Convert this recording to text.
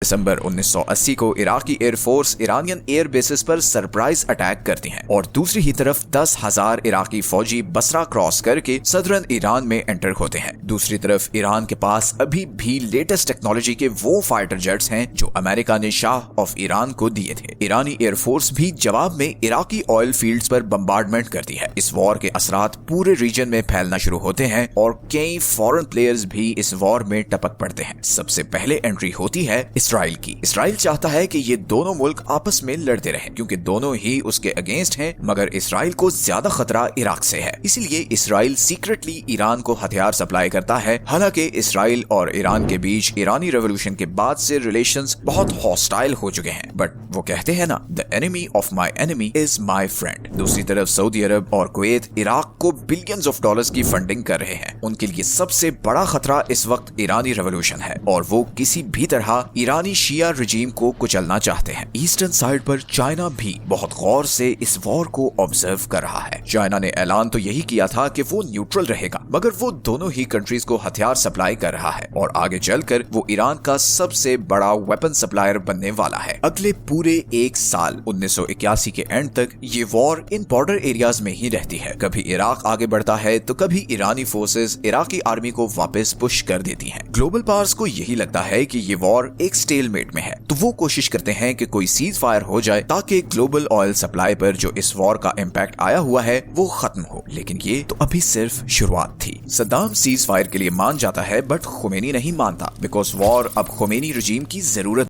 दिसंबर 1980 को Iraqi air force Iranian air bases पर surprise attack करती है और दूसरी ही तरफ 10,000 इराकी फौजी बसरा क्रॉस करके सदरन ईरान में एंटर होते हैं। दूसरी तरफ ईरान के पास अभी भी लेटेस्ट टेक्नोलॉजी के वो फाइटर जेट्स हैं जो अमेरिका ने शाह ऑफ ईरान को दिए थे। ईरानी एयर फोर्स भी जवाब में इराकी ऑयल फील्ड्स पर बम्बार्डमेंट करती है। इस वॉर के असरात पूरे रीजन में फैलना शुरू होते हैं और कई फॉरेन प्लेयर्स भी इस वॉर में टपक पड़ते हैं। सबसे पहले एंट्री होती है इसराइल की। इसराइल चाहता है कि ये दोनों मुल्क आपस में लड़ते रहें क्योंकि दोनों ही उसके अगेंस्ट हैं, मगर इसराइल को ज्यादा खतरा इराक से है। इसीलिए इसराइल सीक्रेटली ईरान को हथियार सप्लाई करता है। हालांकि इसराइल और ईरान के बीच ईरानी रेवोल्यूशन के बाद से रिलेशंस बहुत हॉस्टाइल हो चुके हैं, बट वो कहते हैं ना, the enemy of my enemy is my friend. दूसरी तरफ सऊदी अरब और कुवैत इराक को बिलियंस ऑफ डॉलर्स की फंडिंग कर रहे हैं। उनके लिए सबसे बड़ा खतरा इस वक्त ईरानी रेवोल्यूशन है और वो किसी भी तरह ईरानी शिया रजीम को कुचलना चाहते हैं। ईस्टर्न साइड पर चाइना भी बहुत गौर से इस वॉर को ऑब्जर्व कर रहा है। चाइना ने ऐलान तो यही किया था कि वो न्यूट्रल रहेगा, मगर वो दोनों ही कंट्रीज को हथियार सप्लाई कर रहा है और आगे चलकर वो ईरान का सबसे बड़ा वेपन सप्लायर बनने वाला है। अगले पूरे एक साल 1981 के एंड तक ये वॉर इन बॉर्डर एरियाज में ही रहती है। कभी इराक आगे बढ़ता है तो कभी ईरानी फोर्सेस इराकी आर्मी को वापस पुश कर देती हैं। ग्लोबल पावर्स को यही लगता है कि ये वॉर एक स्टेलमेट में है, तो वो कोशिश करते हैं कि कोई सीज फायर हो जाए ताकि ग्लोबल ऑयल सप्लाई पर जो इस वॉर का इम्पैक्ट आया हुआ है वो खत्म हो। लेकिन ये तो अभी सिर्फ शुरुआत थी। सद्दाम सीज फायर के लिए मान जाता है, बट खुमैनी नहीं मानता, बिकॉज वॉर अब खुमैनी रजीम की जरूरत